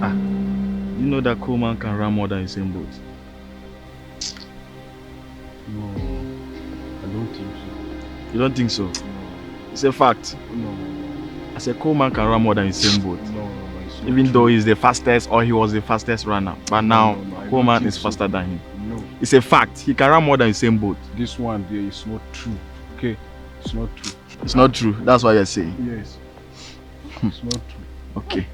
Ah, you know that Coleman can run more than the same boat? No, I don't think so. You don't think so? No. It's a fact. No. I said Coleman can run more than the same boat. No, even though he's the fastest or he was the fastest runner. But now Coleman is faster than him. No. It's a fact. He can run more than the same boat. This one there is not true. Okay? It's not true. It's not true. That's what you're saying. Yes. It's not true. Okay.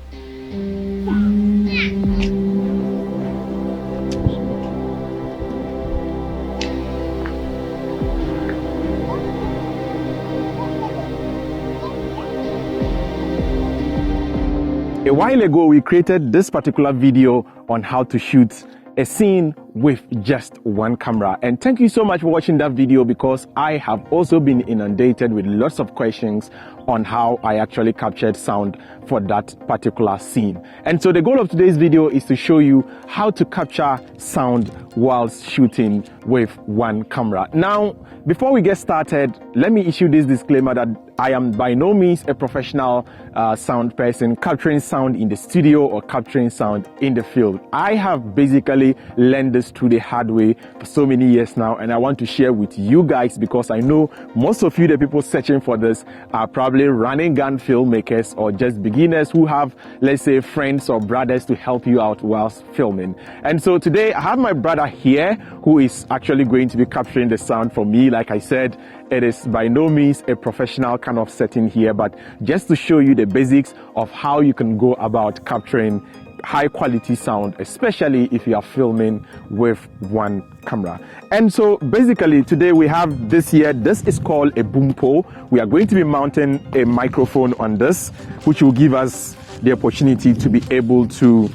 A while ago, we created this particular video on how to shoot a scene with just one camera. And thank you so much for watching that video, because I have also been inundated with lots of questions on how I actually captured sound for that particular scene. And so the goal of today's video is to show you how to capture sound whilst shooting with one camera. Now, before we get started, let me issue this disclaimer that I am by no means a professional sound person capturing sound in the studio or capturing sound in the field. I have basically learned this through the hard way for so many years now, and I want to share with you guys because I know most of you, the people searching for this, are probably running gun filmmakers or just beginners who have, let's say, friends or brothers to help you out whilst filming. And so today I have my brother here who is actually going to be capturing the sound for me. Like I said, it is by no means a professional kind of setting here, but just to show you the basics of how you can go about capturing high quality sound, especially if you are filming with one camera. And so basically today we have this here. This is called a boom pole. We are going to be mounting a microphone on this, which will give us the opportunity to be able to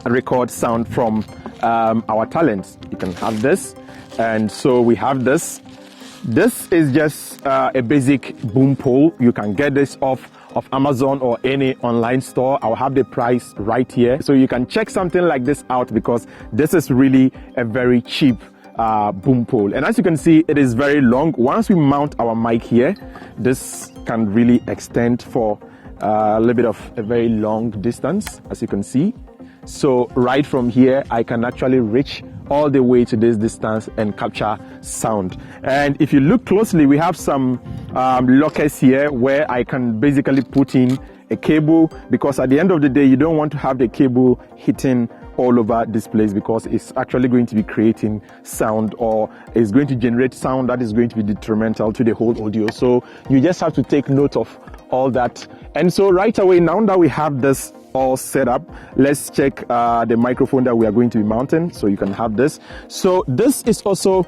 record sound from our talents. You can have this, and so we have this. This is just a basic boom pole. You can get this off of Amazon or any online store. I'll have the price right here, so you can check something like this out, because this is really a very cheap boom pole. And as you can see, it is very long. Once we mount our mic here, this can really extend for a little bit of a very long distance, as you can see. So right from here, I can actually reach all the way to this distance and capture sound. And if you look closely, we have some lockers here where I can basically put in a cable, because at the end of the day, you don't want to have the cable hitting all over this place, because it's actually going to be creating sound, or it's going to generate sound that is going to be detrimental to the whole audio. So you just have to take note of all that. And so right away, now that we have this all set up, let's check the microphone that we are going to be mounting. So you can have this. So this is also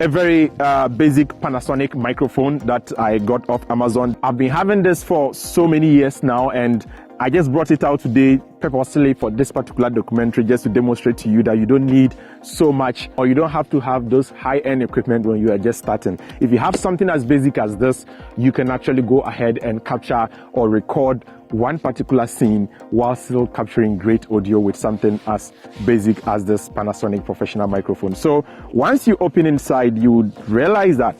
a very basic Panasonic microphone that I got off Amazon. I've been having this for so many years now, and I just brought it out today purposely for this particular documentary, just to demonstrate to you that you don't need so much, or you don't have to have those high-end equipment when you are just starting. If you have something as basic as this, you can actually go ahead and capture or record one particular scene while still capturing great audio with something as basic as this Panasonic professional microphone. So once you open inside, you would realize that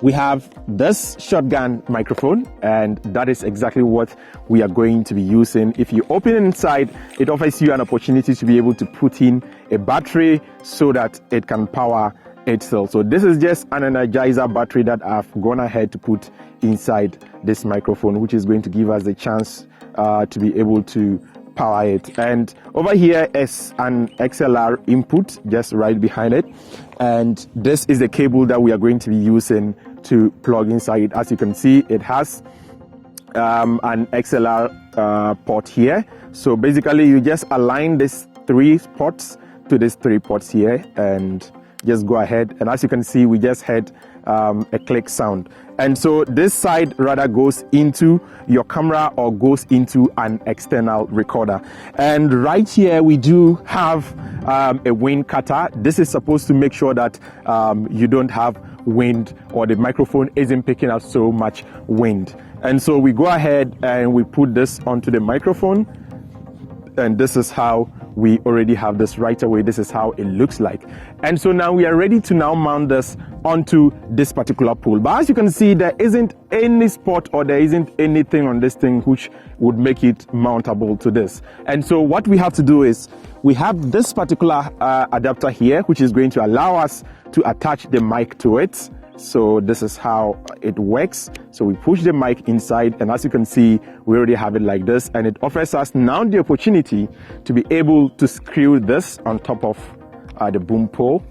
we have this shotgun microphone, and that is exactly what we are going to be using. If you open inside, it offers you an opportunity to be able to put in a battery so that it can power itself. So this is just an energizer battery that I've gone ahead to put inside this microphone, which is going to give us the chance to be able to power it. And over here is an XLR input just right behind it, and this is the cable that we are going to be using to plug inside. As you can see, it has an XLR port here. So basically you just align these 3 ports to these 3 ports here, and just go ahead, and as you can see, we just had a click sound. And so this side rather goes into your camera or goes into an external recorder. And right here we do have a wind cutter. This is supposed to make sure that you don't have wind, or the microphone isn't picking up so much wind. And so we go ahead and we put this onto the microphone, and this is how we already have this right away. This is how it looks like. And so now we are ready to now mount this onto this particular pole. But as you can see, there isn't any spot or there isn't anything on this thing which would make it mountable to this. And so what we have to do is we have this particular adapter here, which is going to allow us to attach the mic to it. So this is how it works. So we push the mic inside, and as you can see, we already have it like this, and it offers us now the opportunity to be able to screw this on top of the boom pole.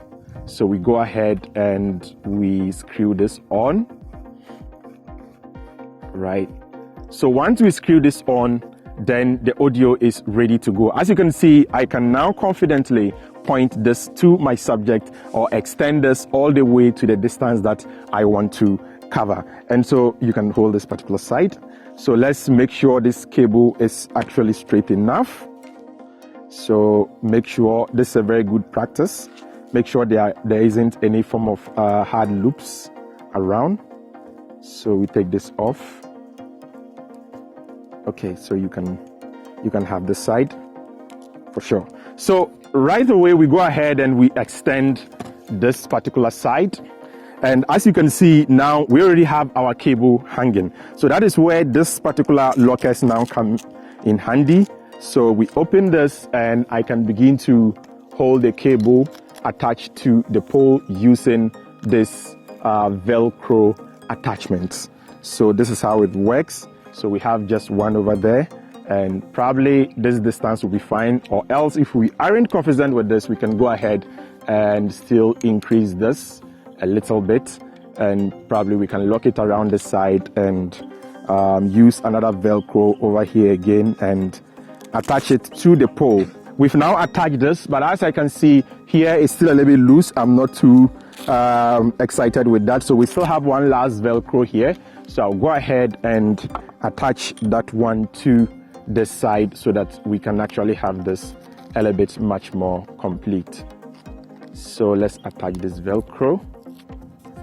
So we go ahead and we screw this on, right? So once we screw this on, then the audio is ready to go. As you can see, I can now confidently point this to my subject or extend this all the way to the distance that I want to cover. And so you can hold this particular side. So let's make sure this cable is actually straight enough. So make sure this is a very good practice. Make sure there isn't any form of hard loops around. So we take this off. Okay, so you can have this side for sure. So right away we go ahead and we extend this particular side, and as you can see now we already have our cable hanging. So that is where this particular lockers now come in handy. So we open this and I can begin to hold the cable attached to the pole using this Velcro attachment. So this is how it works. So we have just one over there, and probably this distance will be fine, or else if we aren't confident with this, we can go ahead and still increase this a little bit, and probably we can lock it around the side and use another Velcro over here again and attach it to the pole. We've now attached this, but as I can see here, it's still a little bit loose. I'm not too excited with that. So we still have one last Velcro here. So I'll go ahead and attach that one to this side so that we can actually have this a little bit much more complete. So let's attach this Velcro.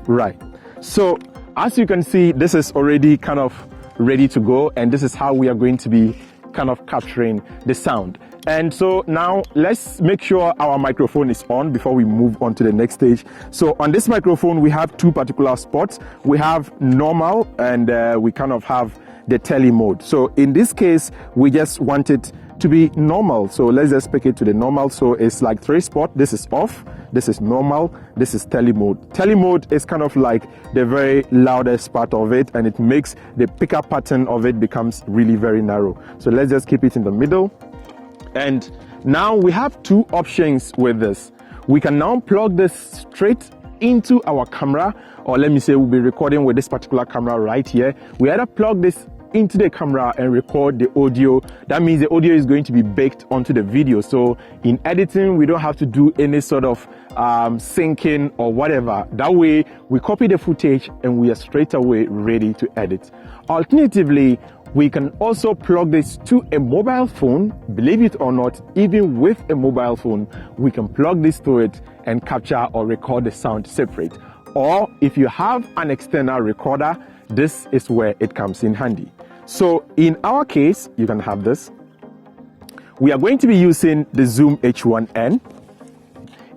Right. So as you can see, this is already kind of ready to go, and this is how we are going to be kind of capturing the sound. And so now let's make sure our microphone is on before we move on to the next stage. So on this microphone, we have two particular spots. We have normal, and we kind of have the tele mode. So in this case, we just want it to be normal. So let's just pick it to the normal. So it's like 3 spots. This is off, this is normal, this is tele mode. Tele mode is kind of like the very loudest part of it, and it makes the pickup pattern of it becomes really very narrow. So let's just keep it in the middle. And now we have 2 options with this. We can now plug this straight into our camera, or let me say we'll be recording with this particular camera right here. We either plug this into the camera and record the audio. That means the audio is going to be baked onto the video. So in editing, we don't have to do any sort of syncing or whatever. That way we copy the footage and we are straight away ready to edit. Alternatively, we can also plug this to a mobile phone. Believe it or not, even with a mobile phone, we can plug this to it and capture or record the sound separate. Or if you have an external recorder, this is where it comes in handy. So in our case, you can have this. We are going to be using the Zoom H1N.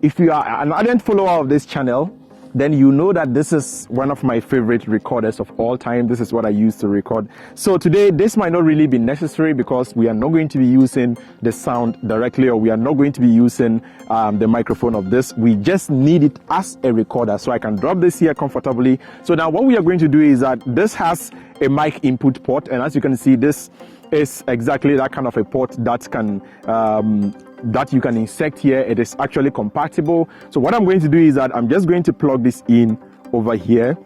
If you are an ardent follower of this channel, then you know that this is one of my favorite recorders of all time. This is what I use to record. So today, this might not really be necessary because we are not going to be using the sound directly, or we are not going to be using the microphone of this. We just need it as a recorder. So I can drop this here comfortably. So now what we are going to do is that this has a mic input port. And as you can see, this is exactly that kind of a port that can that you can insert here. It is actually compatible. So what I'm going to do is that I'm just going to plug this in over here.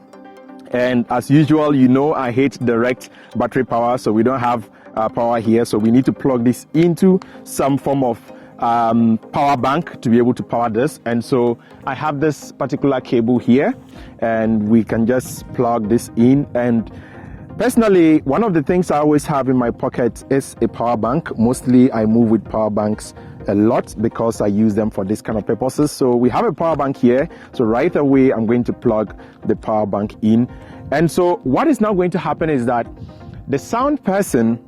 And as usual, you know, I hate direct battery power, so we don't have power here. So we need to plug this into some form of power bank to be able to power this. And so I have this particular cable here, and we can just plug this in. And personally, one of the things I always have in my pocket is a power bank. Mostly I move with power banks a lot because I use them for this kind of purposes. So we have a power bank here. So right away, I'm going to plug the power bank in. And so what is now going to happen is that the sound person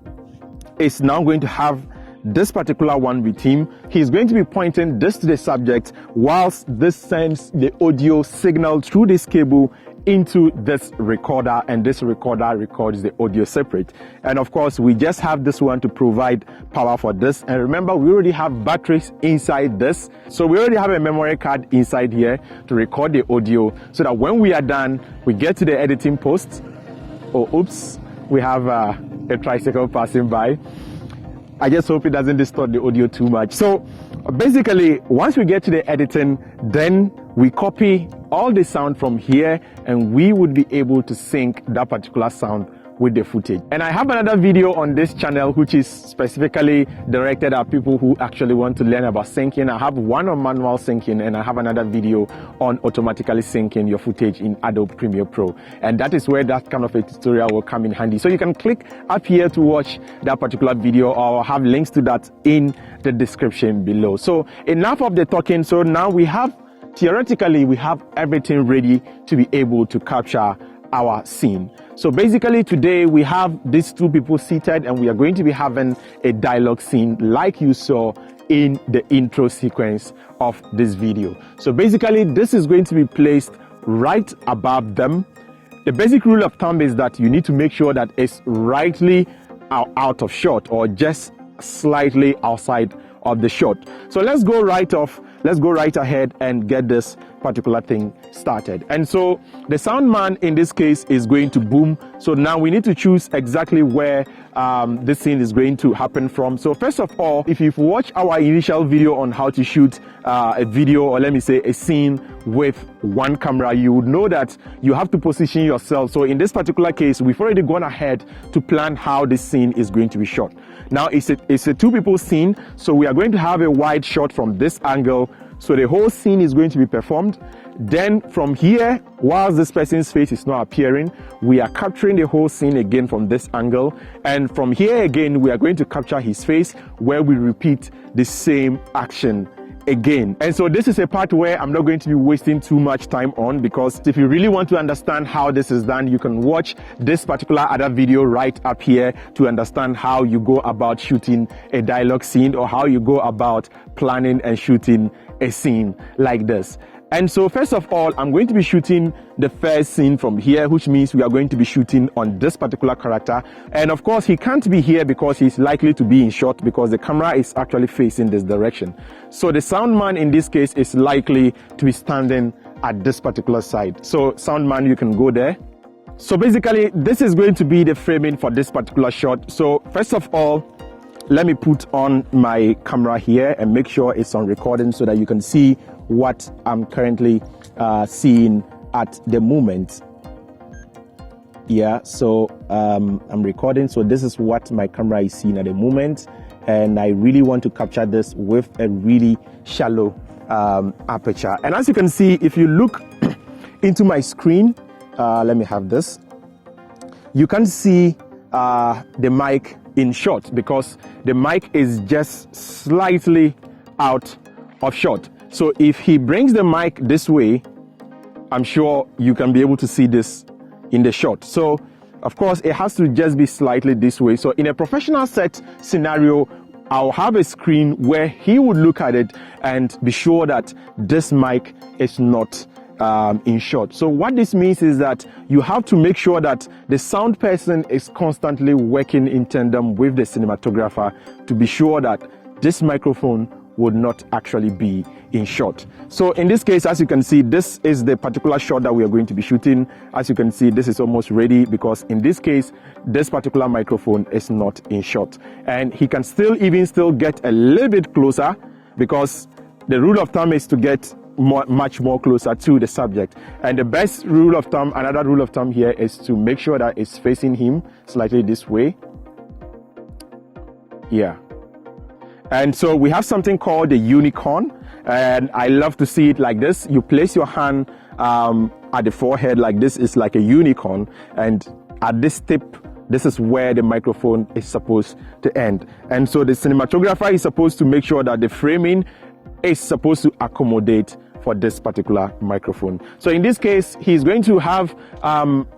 is now going to have this particular one with him. He's going to be pointing this to the subject whilst this sends the audio signal through this cable into this recorder, and this recorder records the audio separate. And of course, we just have this one to provide power for this. And remember, we already have batteries inside this, so we already have a memory card inside here to record the audio, so that when we are done, we get to the editing post. Oh, oops, we have a tricycle passing by. I just hope it doesn't distort the audio too much. So basically, once we get to the editing, then we copy all the sound from here, and we would be able to sync that particular sound with the footage. And I have another video on this channel which is specifically directed at people who actually want to learn about syncing. I have one on manual syncing, and I have another video on automatically syncing your footage in Adobe Premiere Pro. And that is where that kind of a tutorial will come in handy. So you can click up here to watch that particular video, or I'll have links to that in the description below. So enough of the talking. So now theoretically, we have everything ready to be able to capture our scene. So basically today we have these two people seated, and we are going to be having a dialogue scene like you saw in the intro sequence of this video. So basically this is going to be placed right above them. The basic rule of thumb is that you need to make sure that it's rightly out of shot, or just slightly outside of the shot. So let's go right ahead and get this particular thing started. And so the sound man in this case is going to boom. So now we need to choose exactly where this scene is going to happen from. So first of all, if you've watched our initial video on how to shoot a video, or let me say a scene with one camera, you would know that you have to position yourself. So in this particular case, we've already gone ahead to plan how this scene is going to be shot. Now it's a two people scene, so we are going to have a wide shot from this angle. So the whole scene is going to be performed. Then from here, whilst this person's face is not appearing, we are capturing the whole scene again from this angle. And from here again, we are going to capture his face, where we repeat the same action again. And so this is a part where I'm not going to be wasting too much time on, because if you really want to understand how this is done, you can watch this particular other video right up here to understand how you go about shooting a dialogue scene, or how you go about planning and shooting a scene like this. And so first of all, I'm going to be shooting the first scene from here, which means we are going to be shooting on this particular character. And of course, he can't be here because he's likely to be in shot, because the camera is actually facing this direction. So the sound man in this case is likely to be standing at this particular side. So sound man, you can go there. So basically, this is going to be the framing for this particular shot. So first of all, let me put on my camera here and make sure it's on recording, so that you can see what I'm currently seeing at the moment. Yeah, so I'm recording, so this is what my camera is seeing at the moment, and I really want to capture this with a really shallow aperture. And as you can see, if you look into my screen, let me have this, you can see the mic in shot, because the mic is just slightly out of shot. So if he brings the mic this way, I'm sure you can be able to see this in the shot. So of course it has to just be slightly this way. So in a professional set scenario, I'll have a screen where he would look at it and be sure that this mic is not in shot. So what this means is that you have to make sure that the sound person is constantly working in tandem with the cinematographer to be sure that this microphone would not actually be in shot. So in this case, as you can see, this is the particular shot that we are going to be shooting. As you can see, this is almost ready, because in this case, this particular microphone is not in shot. And he can still get a little bit closer, because the rule of thumb is to get much more closer to the subject. And the best rule of thumb, another rule of thumb here, is to make sure that it's facing him slightly this way. Yeah. And so we have something called the unicorn, and I love to see it like this. You place your hand at the forehead like this. Is like a unicorn, and at this tip, this is where the microphone is supposed to end. And so the cinematographer is supposed to make sure that the framing is supposed to accommodate for this particular microphone. So in this case, he's going to have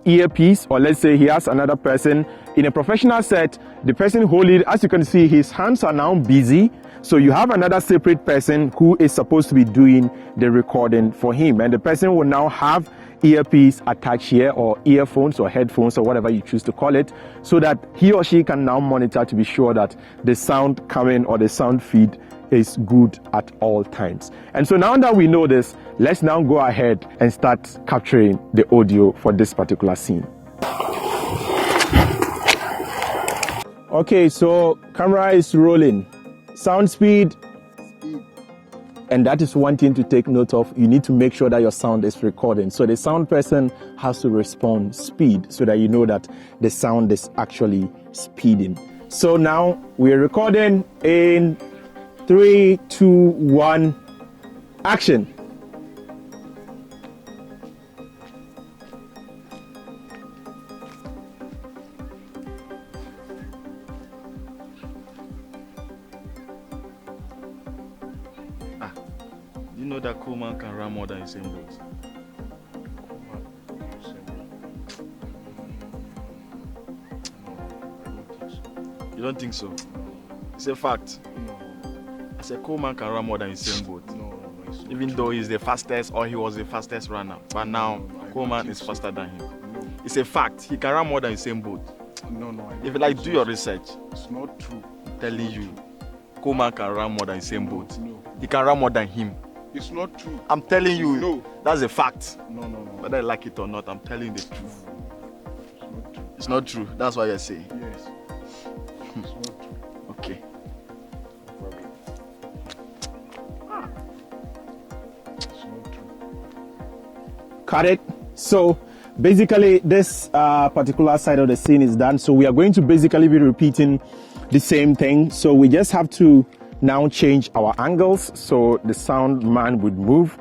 earpiece, or let's say he has another person. In a professional set, the person holding, as you can see, his hands are now busy. So you have another separate person who is supposed to be doing the recording for him. And the person will now have earpiece attached here, or earphones or headphones or whatever you choose to call it, so that he or she can now monitor to be sure that the sound coming or the sound feed is good at all times. And so now that we know this, let's now go ahead and start capturing the audio for this particular scene. Okay, so camera is rolling. Sound speed. And that is one thing to take note of. You need to make sure that your sound is recording. So the sound person has to respond speed so that you know that the sound is actually speeding. So now we're recording in 3, 2, 1, action. You know that Coleman can run more than his same boat. You don't think so? It's a fact. I said Coleman can run more than his same boat. Even though he's the fastest, or he was the fastest runner. But now Coleman is faster than him. It's a fact. He can run more than his same boat. If you like, do your research. It's not true. I'm telling you, Coleman can run more than his same boat. No. He can run more than him. It's not true. I'm telling you, No. that's a fact. No. Whether you like it or not, I'm telling you the truth. It's not true. It's not true. That's what you're saying. Yes. It's not true. Okay. It's not true. Cut it. So basically this particular side of the scene is done. So we are going to basically be repeating the same thing. So we just have to now change our angles so the sound man would move.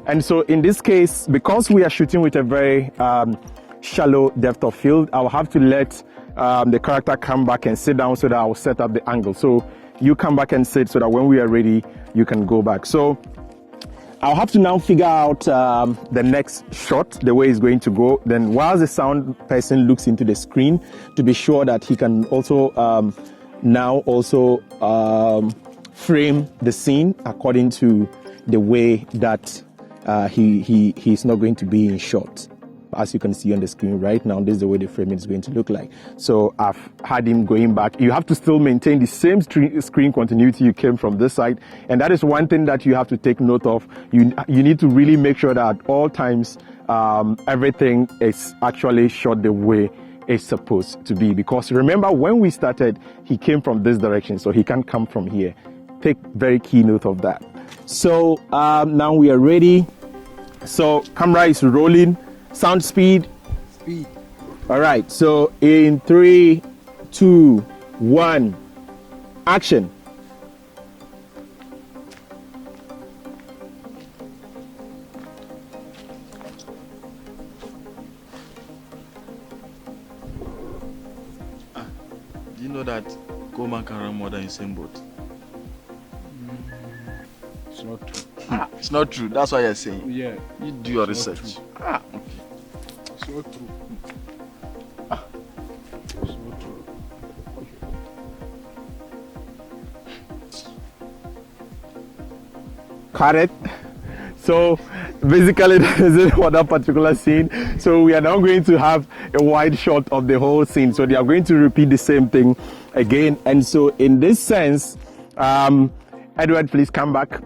And so in this case, because we are shooting with a very shallow depth of field, I'll have to let the character come back and sit down so that I'll set up the angle. So you come back and sit so that when we are ready, you can go back. So I'll have to now figure out the next shot, the way it's going to go. Then while the sound person looks into the screen to be sure that he can also frame the scene according to the way that he's not going to be in shot. As you can see on the screen right now, this is the way the framing is going to look like. So I've had him going back. You have to still maintain the same screen continuity you came from this side. And that is one thing that you have to take note of. You need to really make sure that at all times, everything is actually shot the way it's supposed to be. Because remember, when we started, he came from this direction, so he can't come from here. Take very key note of that. So now we are ready. So camera is rolling. Sound speed. All right. So in 3, 2, 1, action. Do you know that Coleman can run more than his same boat? It's not true. It's not true. That's what you're saying. Yeah. You do your It's not research. true. Okay. It's not true. It's not true. Cut it. So basically this is for that particular scene. So we are now going to have a wide shot of the whole scene. So they are going to repeat the same thing again. And so in this sense, Edward, please come back.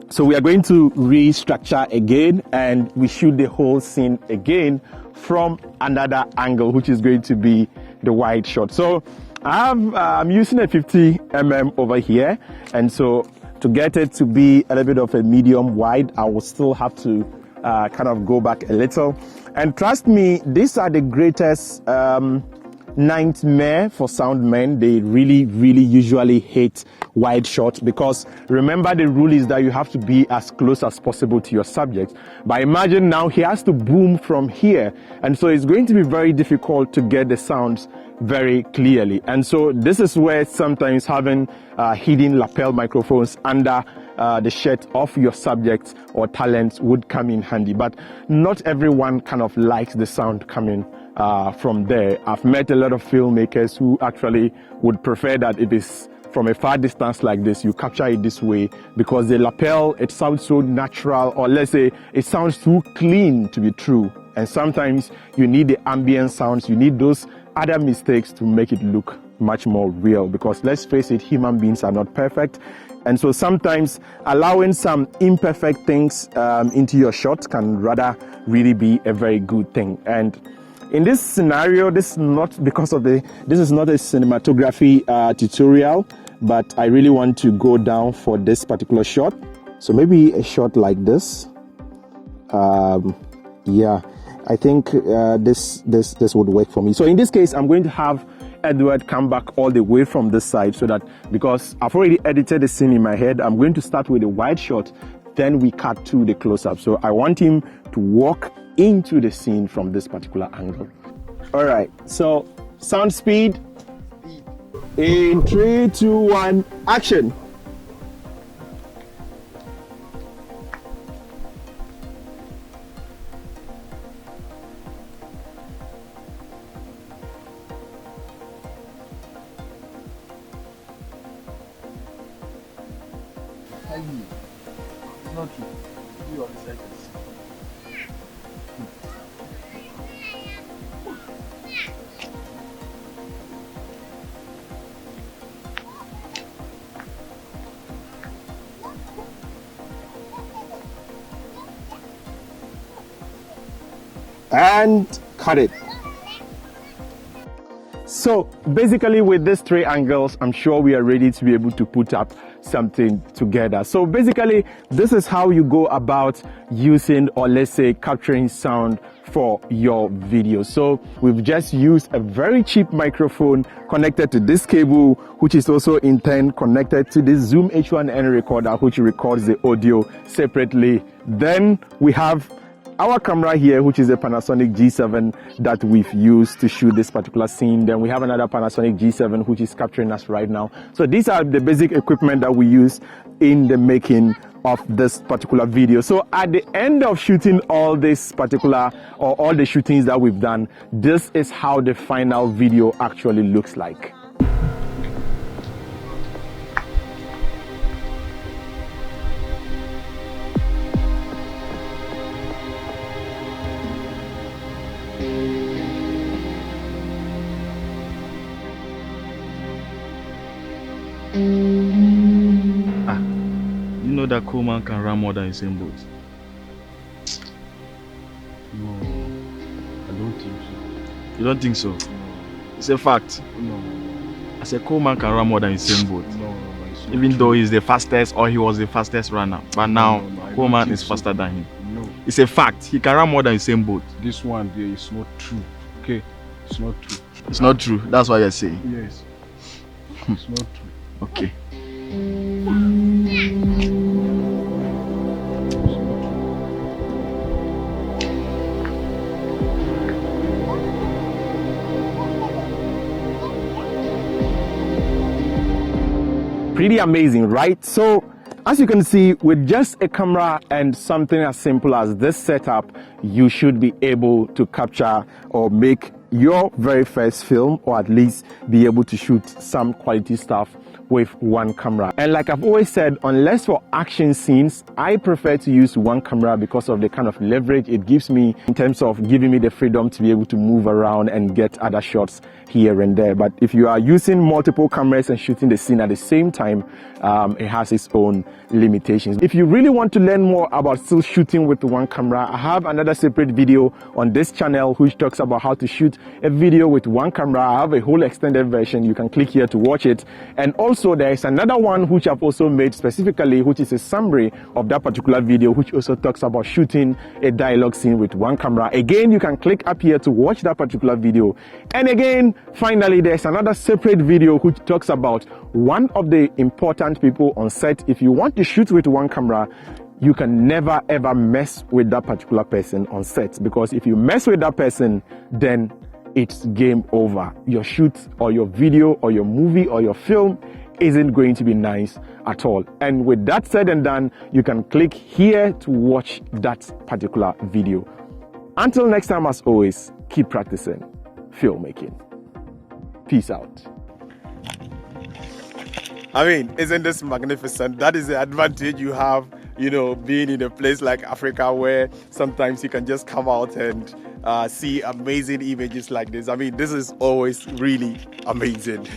So we are going to restructure again, and we shoot the whole scene again from another angle, which is going to be the wide shot. So I'm using a 50mm over here, and so to get it to be a little bit of a medium wide, I will still have to kind of go back a little. And trust me, these are the greatest nightmare for sound men. They really usually hate wide shots, because remember, the rule is that you have to be as close as possible to your subject. But imagine now he has to boom from here, and so it's going to be very difficult to get the sounds very clearly. And so this is where sometimes having hidden lapel microphones under the shirt of your subject or talent would come in handy. But not everyone kind of likes the sound coming from there. I've met a lot of filmmakers who actually would prefer that if it's from a far distance like this, you capture it this way, because the lapel, it sounds so natural, or let's say it sounds too clean to be true. And sometimes you need the ambient sounds, you need those other mistakes to make it look much more real, because let's face it, human beings are not perfect. And so sometimes allowing some imperfect things into your shot can rather really be a very good thing. And in this scenario, this is not a cinematography tutorial, but I really want to go down for this particular shot. So maybe a shot like this. Yeah, I think this would work for me. So in this case, I'm going to have Edward come back all the way from this side, so that, because I've already edited the scene in my head, I'm going to start with a wide shot, then we cut to the close-up. So I want him to walk into the scene from this particular angle. All right, so sound speed in 3, 2, 1, action. It's not true. You are the second. And cut it. So basically with these 3 angles, I'm sure we are ready to be able to put up something together. So basically, this is how you go about using, or let's say capturing sound for your video. So we've just used a very cheap microphone connected to this cable, which is also in turn connected to this Zoom H1N recorder, which records the audio separately. Then we have our camera here, which is a Panasonic G7 that we've used to shoot this particular scene. Then we have another Panasonic G7 which is capturing us right now. So these are the basic equipment that we use in the making of this particular video. So at the end of shooting all this particular, or all the shootings that we've done, this is how the final video actually looks like. You know that Coleman can run more than his same boat. No, I don't think so. You don't think so? No, It's a fact. no, I said Coleman can run more than his same boat. no, it's not Even true. though he's the fastest, or he was the fastest runner. But now, No, I don't Coleman think is so. faster than him. No, It's a fact. He can run more than his same boat. this one there is not true. Okay, it's not true. It's not true. That's what you're saying. Yes, it's not true. Okay. Pretty amazing, right? So as you can see, with just a camera and something as simple as this setup, you should be able to capture or make your very first film, or at least be able to shoot some quality stuff with one camera. And like I've always said, unless for action scenes, I prefer to use one camera because of the kind of leverage it gives me in terms of giving me the freedom to be able to move around and get other shots here and there. But if you are using multiple cameras and shooting the scene at the same time, it has its own limitations. If you really want to learn more about still shooting with one camera, I have another separate video on this channel which talks about how to shoot a video with one camera. I have a whole extended version. You can click here to watch it. And also there is another one which I've also made specifically, which is a summary of that particular video, which also talks about shooting a dialogue scene with one camera. Again, you can click up here to watch that particular video. And again, finally, there's another separate video which talks about one of the important people on set. If you want to shoot with one camera, you can never ever mess with that particular person on set, because if you mess with that person, then it's game over. Your shoot or your video or your movie or your film isn't going to be nice at all. And with that said and done, you can click here to watch that particular video. Until next time, as always, keep practicing filmmaking. Peace out. I mean, isn't this magnificent? That is the advantage you have, you know, being in a place like Africa, where sometimes you can just come out and see amazing images like this. I mean, this is always really amazing.